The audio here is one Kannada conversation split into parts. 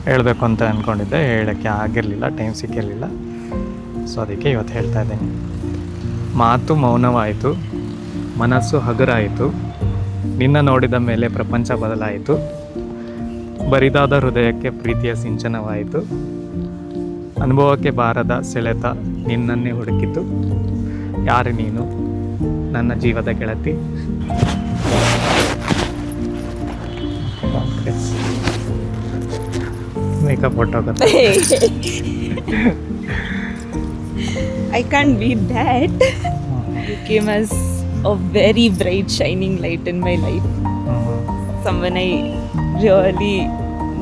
ಹೇಳಬೇಕು ಅಂತ ಅಂದ್ಕೊಂಡಿದ್ದೆ, ಹೇಳೋಕ್ಕೆ ಆಗಿರಲಿಲ್ಲ, ಟೈಮ್ ಸಿಕ್ಕಿರಲಿಲ್ಲ. ಸೊ ಅದಕ್ಕೆ ಇವತ್ತು ಹೇಳ್ತಾ ಇದ್ದೀನಿ. ಮಾತು ಮೌನವಾಯಿತು, ಮನಸ್ಸು ಹಗುರಾಯಿತು, ನಿನ್ನ ನೋಡಿದ ಮೇಲೆ ಪ್ರಪಂಚ ಬದಲಾಯಿತು, ಬರಿದಾದ ಹೃದಯಕ್ಕೆ ಪ್ರೀತಿಯ ಸಿಂಚನವಾಯಿತು, ಅನುಭವಕ್ಕೆ ಬಾರದ ಸೆಳೆತ ನಿನ್ನನ್ನೇ ಹುಡುಕಿತು, ಯಾರು ನೀನು ನನ್ನ ಜೀವದ ಗೆಳತಿ. Makeup ಹೊಟ್ಟೋಗುತ್ತೆ. I can't beat that. You came as a very bright, shining light in my life. Someone I really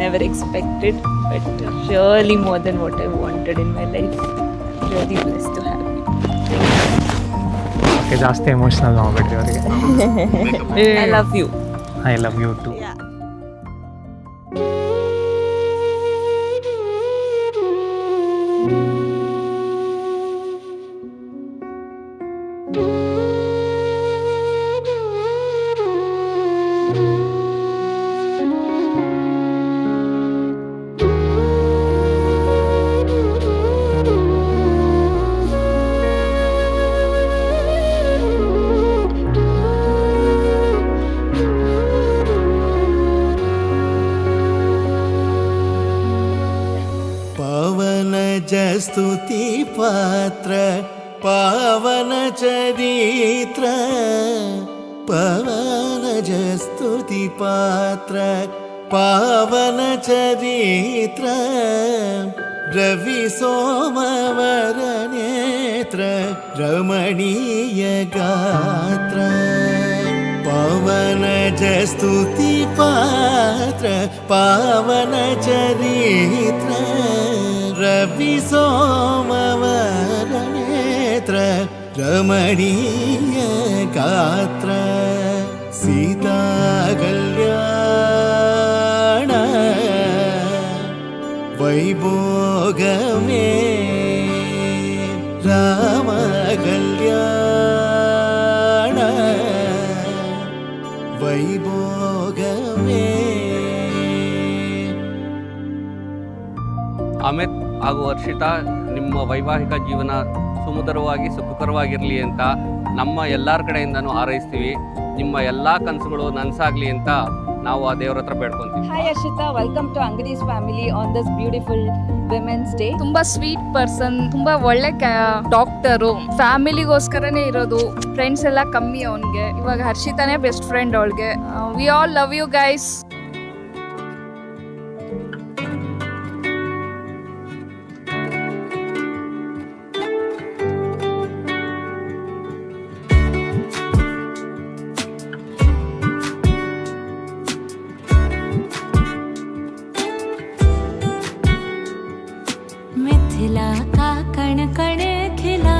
never expected, but really more than what I wanted in my life. Really blessed to have you. Okay, ಜಾಸ್ತಿ ಎಮೋಷ್ನಲ್ ಆಗ್ಬಿಟ್ರಿ ಅವರಿಗೆ. I love you. I love you too. Yeah. स्तुति पात्र पावन चरित्र, पवन स्तुति पात्र पावन चरित्र, रवि सोमवर नेत्र रमणीय गात्र, पवन स्तुति पात्र पावन चरित्र, रवि सोमवर नेत्र रमणीय गात्र, सीता कल्याण वैभोगमे, राम कल्याण वैभोगमे. ಅಮಿತ್ ಹಾಗೂ ವರ್ಷಿತಾ, ನಿಮ್ಮ ವೈವಾಹಿಕ ಜೀವನ ಸುಮಧುರವಾಗಿ ಸುಖಕರವಾಗಿರಲಿ ಅಂತ ನಮ್ಮ ಎಲ್ಲರ ಕಡೆಯಿಂದನೂ ಹಾರೈಸ್ತೀವಿ. ನಿಮ್ಮ ಎಲ್ಲ ಕನಸುಗಳು ನನಸಾಗಲಿ ಅಂತ ನಾವು ಆ ದೇವ್ರ ಹತ್ರ ಬೇಡ್ಕೊಂತೀವಿ. Hi Harshita, welcome to Angadi's family on this beautiful women's day. ತುಂಬಾ ಸ್ವೀಟ್ ಪರ್ಸನ್, ತುಂಬಾ ಒಳ್ಳೆ ಡಾಕ್ಟರು, ಫ್ಯಾಮಿಲಿಗೋಸ್ಕರನೇ ಇರೋದು, ಫ್ರೆಂಡ್ಸ್ ಎಲ್ಲ ಕಮ್ಮಿ ಅವನಿಗೆ. ಇವಾಗ ಹರ್ಷಿತಾನೇ ಬೆಸ್ಟ್ ಫ್ರೆಂಡ್ ಅವಳಿಗೆ. We all love you guys. Mithila का कण कण खिला,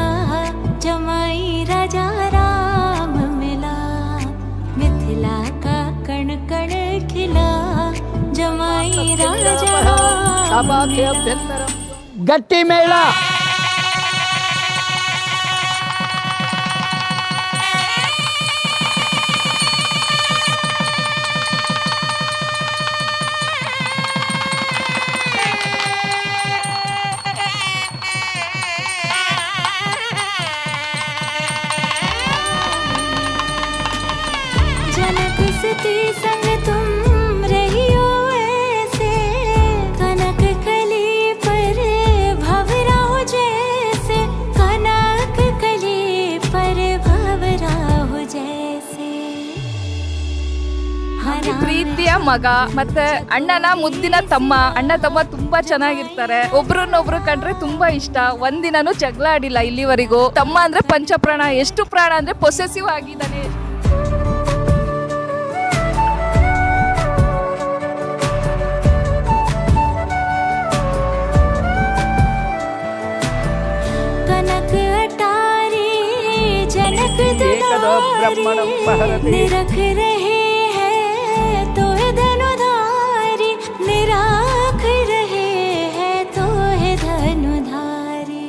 जमाई राजा राम मिला, मिथिला का कण कण खिला, जमाई राजा राम मिला. गट्टी मेला जनक सती संग तुम रही हो ऐसे, कनक कली पर भंवरा हो जैसे, कनक कली पर भंवरा हो जैसे. ಪ್ರೀತಿಯ ಮಗ ಮತ್ತೆ ಅಣ್ಣನ ಮುದ್ದಿನ ತಮ್ಮ. ಅಣ್ಣ ತಮ್ಮ ತುಂಬಾ ಚೆನ್ನಾಗಿರ್ತಾರೆ, ಒಬ್ರನ್ನೊಬ್ರು ಕಂಡ್ರೆ ತುಂಬಾ ಇಷ್ಟ. ಒಂದಿನನೂ ಜಗಳ ಆಡಿಲ್ಲ ಇಲ್ಲಿವರೆಗೂ. ತಮ್ಮ ಅಂದ್ರೆ ಪಂಚಪ್ರಾಣ, ಎಷ್ಟು ಪ್ರಾಣ ಅಂದ್ರೆ ಪೊಸೆಸಿವ್ ಆಗಿದ್ದಾನೆ. कनक अटारी जनक दुलारी, निरख रहे हैं तो धनुधारी, निराख रहे हैं तो धनुधारी,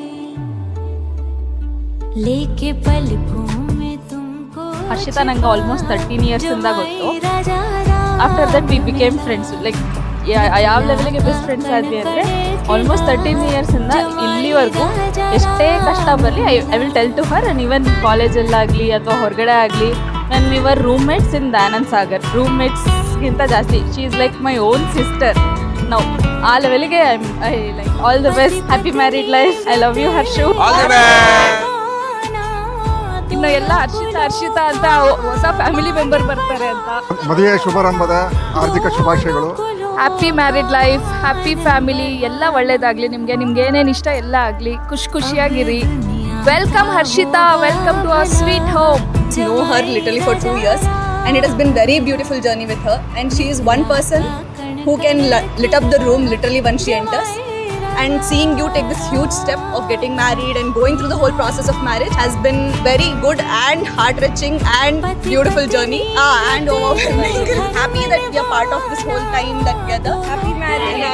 लेके पलकों में तुमको. ಹರ್ಷಿತಾ ನಂಗೆ ಆಲ್ಮೋಸ್ಟ್ 13 ಇಯರ್ಸ್ ಇಂದ ಗೊತ್ತು. After that we became friends. Like ಯಾವ ಲೆವೆಲ್ಗೆ ಬೆಸ್ಟ್ ಫ್ರೆಂಡ್ಸ್ ಆದ್ವಿ ಅಂದರೆ ಆಲ್ಮೋಸ್ಟ್ 13 ಇಯರ್ಸಿಂದ ಇಲ್ಲಿವರೆಗೂ ಎಷ್ಟೇ ಕಷ್ಟ ಬರಲಿ I will tell to her. And even ಕಾಲೇಜಲ್ಲಾಗಲಿ ಅಥವಾ ಹೊರಗಡೆ ಆಗಲಿ ನನ್ನ ಇವರ್ ರೂಮ್ಮೇಟ್ಸ್ ಇನ್ ದಯಾನಂದ್ ಸಾಗರ್, ರೂಮ್ಮೇಟ್ಸ್ಗಿಂತ ಜಾಸ್ತಿ she is like my own sister. ನಾವು ಆ ಲೆವೆಲ್ಗೆ I like all the best, happy married life, I love you Harshu. ಇನ್ನು ಎಲ್ಲ ಹರ್ಷಿತಾ ಅಂತ ಹೊಸ ಫ್ಯಾಮಿಲಿ ಮೆಂಬರ್ ಬರ್ತಾರೆ ಅಂತ. ಮದುವೆ ಶುಭಾರಂಭದ ಆರ್ಥಿಕ ಶುಭಾಶಯಗಳು. Happy married life, happy family, ಎಲ್ಲ ಒಳ್ಳೇದಾಗಲಿ ನಿಮಗೆ. ನಿಮ್ಗೆ ಏನೇನು ಇಷ್ಟ ಎಲ್ಲ ಆಗಲಿ, ಖುಷಿಯಾಗಿರಿ. Welcome Harshita, welcome to our sweet home. Know her literally for 2 years, and it has been very beautiful journey with her, and she is one person who can lit up the room literally when she enters. And seeing you take this huge step of getting married and going through the whole process of marriage has been very good and heart-wrenching and beautiful journey, and overwhelming. Happy that we are part of this whole time together. Happy marriage.